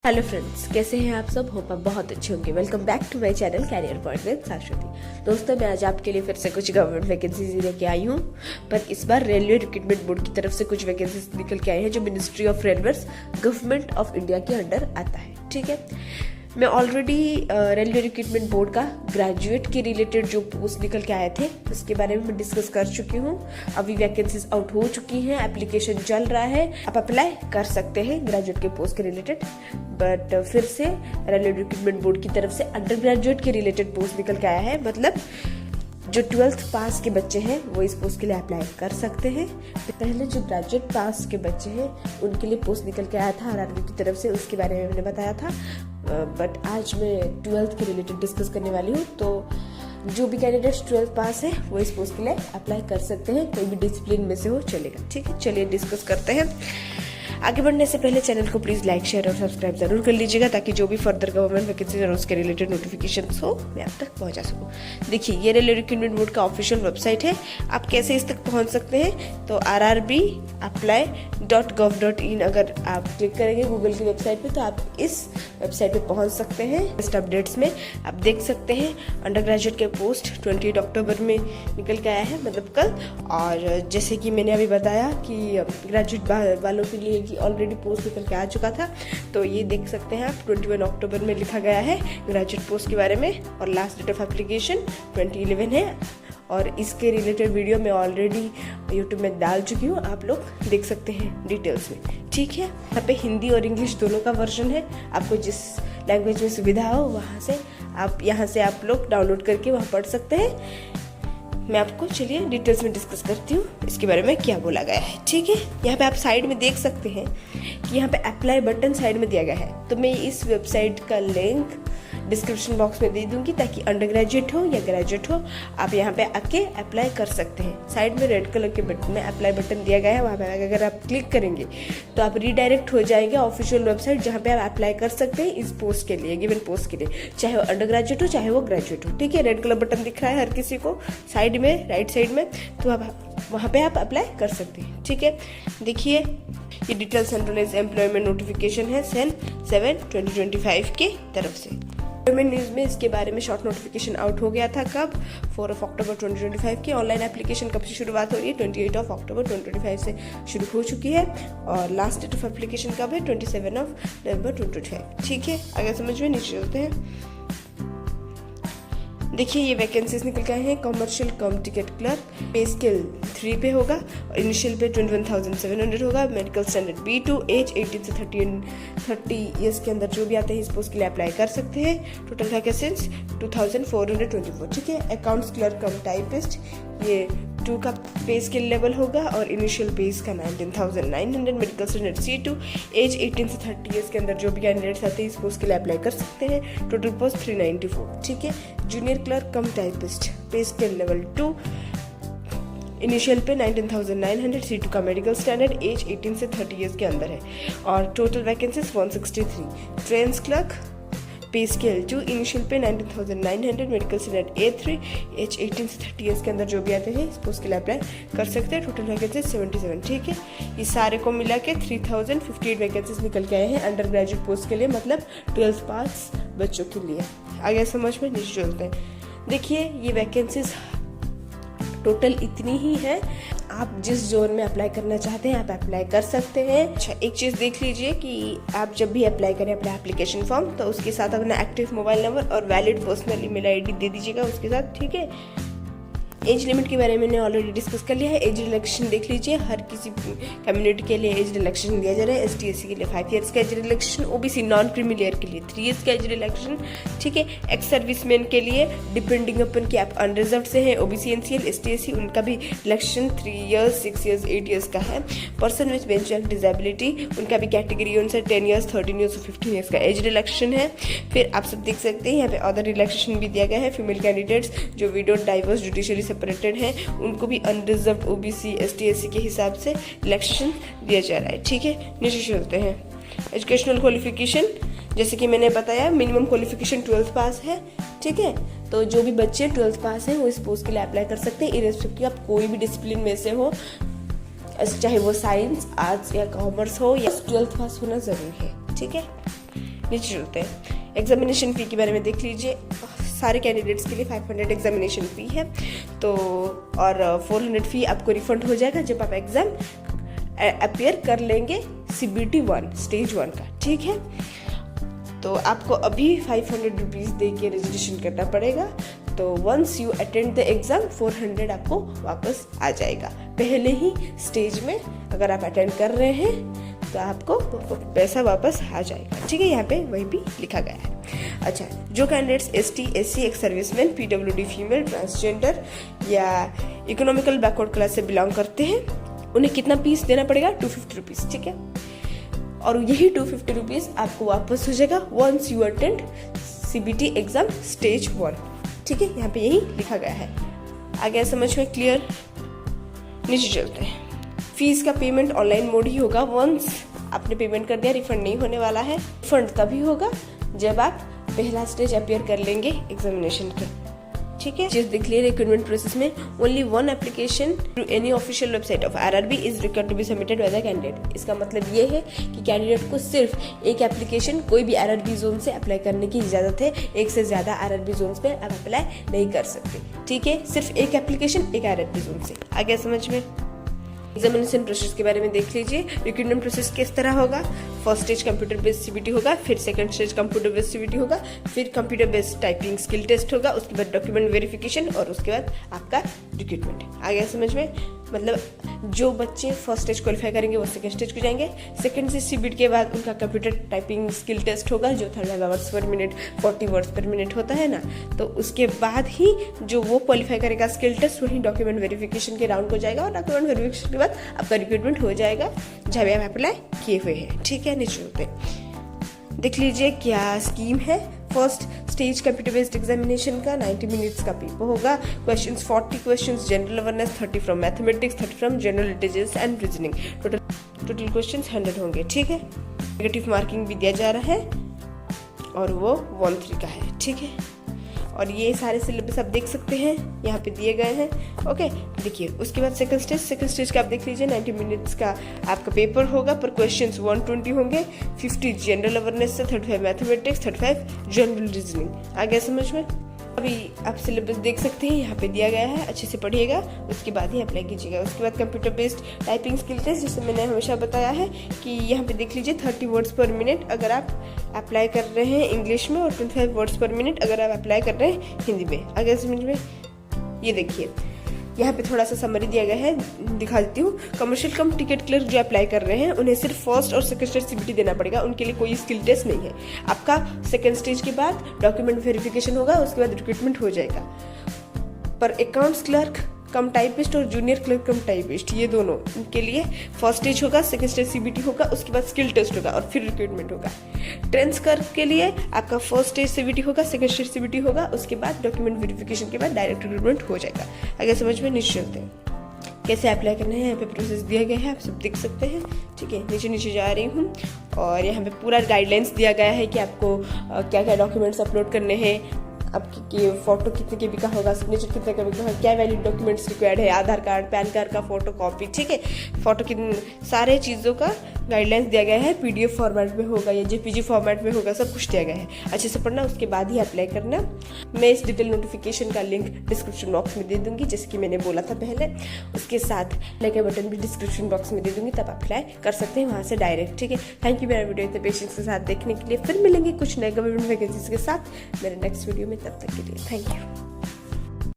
Hello friends, कैसे हैं आप सब। होप आप बहुत अच्छे होंगे। Welcome back to my channel Career Point with Shashwati. दोस्तों, मैं आज आपके लिए फिर से कुछ गवर्नमेंट वैकेंसीज लेके आई हूँ, पर इस बार रेलवे रिक्रूटमेंट बोर्ड की तरफ से कुछ वैकेंसीज निकल के आए हैं जो ministry of railways government of India के अंडर आता है। ठीक है, मैं ऑलरेडी रेलवे रिक्रूटमेंट बोर्ड का ग्रेजुएट के रिलेटेड जो पोस्ट निकल के आए थे उसके बारे में मैं डिस्कस कर चुकी हूँ। अभी वैकेंसीज आउट हो चुकी हैं, एप्लीकेशन चल रहा है, आप अप्लाई कर सकते हैं ग्रेजुएट के पोस्ट के रिलेटेड। बट फिर से रेलवे रिक्रूटमेंट बोर्ड की तरफ से अंडर ग्रेजुएट के रिलेटेड पोस्ट निकल के आया है, मतलब जो 12th पास के बच्चे हैं वो इस पोस्ट के लिए अप्लाई कर सकते हैं। पहले जो ग्रेजुएट पास के बच्चे हैं उनके लिए पोस्ट निकल के आया था आरआरबी की तरफ से, उसके बारे में मैंने बताया था। बट आज मैं 12th के रिलेटेड डिस्कस करने वाली हूँ। तो जो भी कैंडिडेट्स 12th पास है वो इस पोस्ट के लिए अप्लाई कर सकते हैं, कोई भी डिसिप्लिन में से हो चलेगा। ठीक है, चलिए डिस्कस करते हैं। आगे बढ़ने से पहले चैनल को प्लीज लाइक, शेयर और सब्सक्राइब जरूर कर लीजिएगा ताकि जो भी फर्दर गवर्नमेंट वैकेंसी और उसके रिलेटेड नोटिफिकेशन हो मैं आप तक पहुंचा सकूं। देखिए, ये रेलवे रिक्रूटमेंट बोर्ड का ऑफिशियल वेबसाइट है। आप कैसे इस तक पहुंच सकते हैं, तो rrbapply.gov.in अगर आप क्लिक करेंगे गूगल की वेबसाइट पे तो आप इस वेबसाइट पे पहुंच सकते हैं। लेटेस्ट अपडेट्स में आप देख सकते हैं अंडर ग्रेजुएट के पोस्ट 28 अक्टूबर में निकल के आया है, मतलब कल। और जैसे कि मैंने अभी बताया कि ग्रेजुएट वालों के लिए ऑलरेडी पोस्ट निकल के आ चुका था, तो ये देख सकते हैं आप 21 अक्टूबर में लिखा गया है ग्रेजुएट पोस्ट के बारे में, और लास्ट डेट ऑफ एप्लीकेशन 2011 है। और इसके रिलेटेड वीडियो मैं ऑलरेडी यूट्यूब में डाल चुकी हूँ, आप लोग देख सकते हैं डिटेल्स में। ठीक है, यहाँ पे हिंदी और इंग्लिश दोनों का वर्जन है। आपको जिस लैंग्वेज में सुविधा हो वहाँ से आप लोग डाउनलोड करके वहाँ पढ़ सकते हैं। मैं आपको चलिए डिटेल्स में डिस्कस करती हूँ इसके बारे में क्या बोला गया है। ठीक है, यहाँ पे आप साइड में देख सकते हैं कि यहाँ पे अप्लाई बटन साइड में दिया गया है। तो मैं इस वेबसाइट का लिंक डिस्क्रिप्शन बॉक्स में दे दूंगी ताकि अंडर ग्रेजुएट हो या ग्रेजुएट हो आप यहाँ पे आके अप्लाई कर सकते हैं। साइड में रेड कलर के बटन में अप्लाई बटन दिया गया है, वहाँ पे अगर आप क्लिक करेंगे तो आप रीडायरेक्ट हो जाएंगे ऑफिशियल वेबसाइट जहाँ पे आप अप्लाई कर सकते हैं इस पोस्ट के लिए, गिवन पोस्ट के लिए, चाहे वो अंडर ग्रेजुएट हो चाहे वो ग्रेजुएट हो। ठीक है, रेड कलर बटन दिख रहा है हर किसी को साइड में, राइट साइड में, तो आप वहाँ पे आप अप्लाई कर सकते हैं। ठीक है, देखिए ये डिटेल सेंट्रलाइज एम्प्लॉयमेंट नोटिफिकेशन है सेल 7/2025 की तरफ से। न्यूज में इसके बारे में शॉर्ट नोटिफिकेशन आउट हो गया था कब, 4 अक्टूबर 2025 की। ऑनलाइन एप्लीकेशन कब से शुरुआत हो रही है, 28 अक्टूबर 2025 से शुरू हो चुकी है। और लास्ट डेट ऑफ एप्लीकेशन कब है, 27 नवंबर 2025। ठीक है, अगर समझ में नीचे चलते हैं। देखिए ये वैकेंसीज निकल के आए हैं। कमर्शियल कम टिकट क्लर्क, पे स्केल 3 पे होगा और इनिशियल पे 21,700 होगा। मेडिकल स्टैंडर्ड B2, एज 18 से 30 ईयर्स के अंदर जो भी आते हैं इस पोस्ट के लिए अप्लाई कर सकते हैं। Total vacancies 2424। ठीक है, अकाउंट्स क्लर्क कम टाइपिस्ट, ये 2 का पे स्केल लेवल होगा और इनिशियल पे इसका 19,900। मेडिकल स्टैंडर्ड C2, एज 18 से 30 ईयर्स के अंदर जो भी कैंडिडेट्स आते हैं इस पोस्ट के लिए अप्लाई कर सकते हैं। Total post 394। ठीक है, जूनियर क्लर्क कम टाइपिस्ट, पे scale level 2, initial pay 19,900। C2 का मेडिकल स्टैंडर्ड, एज 18 से 30 ईयर्स के अंदर है और total vacancies 163। Trains clerk, pay scale 2, initial pay 19,900। Medical standard A3, as 18 से 30 ईयर्स के अंदर जो भी आते हैं इस पोस्ट के लिए अप्लाई कर सकते हैं। Total vacancies 77। ठीक है, ये सारे को मिला के 3058 वैकेंसीज निकल के आए हैं अंडर ग्रेजुएट पोस्ट के लिए, मतलब 12th पास बच्चों के लिए। आगे समझ में नीचे चलते हैं। देखिए ये वैकेंसीज टोटल इतनी ही है। आप जिस जोन में अप्लाई करना चाहते हैं आप अप्लाई कर सकते हैं। अच्छा, एक चीज़ देख लीजिए कि आप जब भी अप्लाई करें अपना एप्लीकेशन फॉर्म तो उसके साथ अपना एक्टिव मोबाइल नंबर और वैलिड पर्सनल ईमेल आईडी दे दीजिएगा उसके साथ। ठीक है, एज लिमिट के बारे में मैंने ऑलरेडी डिस्कस कर लिया है। एज रिलैक्सेशन देख लीजिए, हर किसी कम्युनिटी के लिए एज रिलैक्सेशन दिया जा रहा है। ST/SC के लिए 5 ईयर्स का age relaxation, OBC non creamy layer के लिए 3 ईयर्स का एज रिलैक्सेशन। ठीक है, एक्स सर्विसमैन के लिए डिपेंडिंग अपन कि आप अनरिजर्व से हैं, OBC NCL ST/SC उनका भी रिलैक्सेशन 3 ईयर्स, 6 ईयर्स, 8 ईयर्स का है। पर्सन विद मेंटल डिसेबिलिटी उनका भी कैटेगरी अनुसार 10 ईयर्स, 13 ईयर्स और 15 ईयर्स का एज रिलैक्सेशन है। फिर आप सब देख सकते हैं यहाँ पे अदर रिलैक्सेशन भी दिया गया है। फीमेल कैंडिडेट्स जो विडो, डाइवर्स, जुडिशियली सेपरेटेड हैं उनको भी अनरिजर्व OBC ST/SC के हिसाब से रिलैक्सेशन दिया जा रहा है। ठीक है, नीचे चलते हैं। एजुकेशनल क्वालिफिकेशन जैसे कि मैंने बताया मिनिमम क्वालिफिकेशन 12th पास है। ठीक है, तो जो भी बच्चे 12th पास हैं वो इस पोस्ट के लिए अप्लाई कर सकते हैं, इरेस्पेक्टिव आप कोई भी डिसिप्लिन में से हो, चाहे वो साइंस, आर्ट्स या कॉमर्स हो, या 12th पास होना जरूरी है। ठीक है। नीचे चलते हैं। एग्जामिनेशन फ़ी के बारे में देख लीजिए। सारे कैंडिडेट्स के लिए 500 एग्जामिनेशन फ़ी है, तो और 400 फ़ी आपको रिफंड हो जाएगा जब आप एग्ज़ाम अपीयर कर लेंगे CBT 1 स्टेज 1 का, ठीक है। तो आपको अभी 500 रुपीज़ दे के रजिस्ट्रेशन करना पड़ेगा। तो once you attend the exam 400 आपको वापस आ जाएगा। पहले ही स्टेज में अगर आप अटेंड कर रहे हैं तो आपको पैसा वापस आ जाएगा, ठीक है। यहाँ पे वही भी लिखा गया है। अच्छा, जो candidates ST SC ex serviceman, PWD female, transgender या इकोनॉमिकल बैकवर्ड क्लास से बिलोंग करते हैं, उन्हें कितना फीस देना पड़ेगा? 250 रुपीज़, ठीक है। और यही 250 रुपीज़ आपको वापस हो जाएगा once you attend CBT exam stage 1, ठीक है। यहाँ पे यही लिखा गया है। आ गया समझ में? क्लियर? नीचे चलते हैं। फीस का पेमेंट ऑनलाइन मोड ही होगा। वंस आपने पेमेंट कर दिया, रिफंड नहीं होने वाला है। रिफंड तभी होगा जब आप पहला स्टेज अपीयर कर लेंगे एग्जामिनेशन के, ठीक है। जस्ट क्लियर रिक्रूटमेंट प्रोसेस में only one application to any official website of RRB is required to be submitted by the candidate. इसका मतलब ये है कि कैंडिडेट को सिर्फ एक एप्लीकेशन कोई भी RRB जोन से अप्लाई करने की इजाजत है। एक से ज्यादा RRB जोन पे आप अप्लाई नहीं कर सकते, ठीक है। सिर्फ एक एप्लीकेशन एक RRB जोन से। आ गया समझ में? एग्जामिनेशन प्रोसेस के बारे में देख लीजिए। रिक्रूटमेंट प्रोसेस किस तरह होगा? First stage computer based CBT होगा, फिर second stage computer based CBT होगा, फिर computer based typing skill test होगा, उसके बाद डॉक्यूमेंट वेरिफिकेशन और उसके बाद आपका रिक्रूटमेंट। आ गया समझ में? मतलब जो बच्चे फर्स्ट स्टेज क्वालिफाई करेंगे वो सेकंड स्टेज को जाएंगे। सेकंड से CBT के बाद उनका कंप्यूटर टाइपिंग स्किल टेस्ट होगा जो 35 आवर्स पर मिनट 40 वर्ड्स पर मिनट होता है ना। तो उसके बाद ही जो वो क्वालिफाई करेगा स्किल टेस्ट, वही डॉक्यूमेंट वेरिफिकेशन के राउंड को जाएगा और डॉक्यूमेंट वेरिफिकेशन के बाद आपका रिक्रूटमेंट हो जाएगा जहाँ भी आप अप्लाई किए हुए हैं, ठीक है। नीचे होते देख लीजिए क्या स्कीम है। First stage computer based examination का 90 मिनट्स का पेपर होगा। Questions 40 questions general awareness, 30 from mathematics, 30 from general intelligence and reasoning. Total questions 100 होंगे, ठीक है। नेगेटिव मार्किंग भी दिया जा रहा है और वो 1-3 का है, ठीक है। और ये सारे सिलेबस आप देख सकते हैं, यहाँ पे दिए गए हैं, ओके। देखिए उसके बाद सेकंड स्टेज का आप देख लीजिए। 90 मिनट्स का आपका पेपर होगा, पर क्वेश्चंस 120 होंगे। 50 जनरल अवेयरनेस से, 35 मैथमेटिक्स, 35 जनरल रीजनिंग। आ गया समझ में? अभी आप सिलेबस देख सकते हैं, यहाँ पे दिया गया है, अच्छे से पढ़िएगा, उसके बाद ही अप्लाई कीजिएगा। उसके बाद computer based typing skill test, जिससे मैंने हमेशा बताया है कि यहाँ पे देख लीजिए 30 वर्ड्स पर मिनट अगर आप अप्लाई कर रहे हैं इंग्लिश में और 25 वर्ड्स पर मिनट अगर आप अप्लाई कर रहे हैं हिंदी में। अगर समझ में? ये देखिए यहाँ पे थोड़ा सा समरी दिया गया है, दिखा देती हूँ। कमर्शियल कम टिकट क्लर्क जो अप्लाई कर रहे हैं उन्हें सिर्फ फर्स्ट और सेकंड स्टेज CBT देना पड़ेगा। उनके लिए कोई स्किल टेस्ट नहीं है। आपका सेकंड स्टेज के बाद डॉक्यूमेंट वेरिफिकेशन होगा, उसके बाद रिक्रूटमेंट हो जाएगा। पर अकाउंट्स क्लर्क कम टाइपिस्ट और जूनियर क्लर्क कम टाइपिस्ट, ये दोनों उनके लिए फर्स्ट स्टेज होगा, सेकंड स्टेज CBT होगा, उसके बाद स्किल टेस्ट होगा और फिर रिक्रूटमेंट होगा। ट्रेंस क्लर्क के लिए आपका फर्स्ट स्टेज CBT होगा, सेकंड स्टेज CBT होगा, उसके बाद डॉक्यूमेंट वेरिफिकेशन के बाद डायरेक्ट रिक्रूटमेंट हो जाएगा। अगर समझ में? नीचे चलते हैं। कैसे अप्लाई करना है, यहाँ पे प्रोसेस दिया गया है, आप सब देख सकते हैं, ठीक है। नीचे जा रही हूँ और यहाँ पे पूरा गाइडलाइंस दिया गया है कि आपको क्या क्या डॉक्यूमेंट्स अपलोड करने हैं, आपकी फोटो कितने के बी का होगा, सिग्नेचर कितने का होगा, क्या वैलिड डॉक्यूमेंट्स रिक्वायर्ड है, आधार कार्ड, पैन कार्ड का फोटो कॉपी, ठीक है। फोटो कितने, सारे चीज़ों का गाइडलाइंस दिया गया है। PDF फॉर्मेट में होगा या JPG फॉर्मेट में होगा, सब कुछ दिया गया है। अच्छे से पढ़ना, उसके बाद ही अप्लाई करना। मैं इस डिटेल नोटिफिकेशन का लिंक डिस्क्रिप्शन बॉक्स में दे दूंगी, जैसे कि मैंने बोला था पहले। उसके साथ लाइक का बटन भी डिस्क्रिप्शन बॉक्स में दे दूंगी, तब अप्लाई कर सकते हैं वहाँ से डायरेक्ट, ठीक है। थैंक यू मेरा वीडियो इतने पेशेंस के साथ देखने के लिए। फिर मिलेंगे कुछ नए गवर्नमेंट वैकेंसीज के साथ मेरे नेक्स्ट वीडियो में, तब तक के लिए थैंक यू।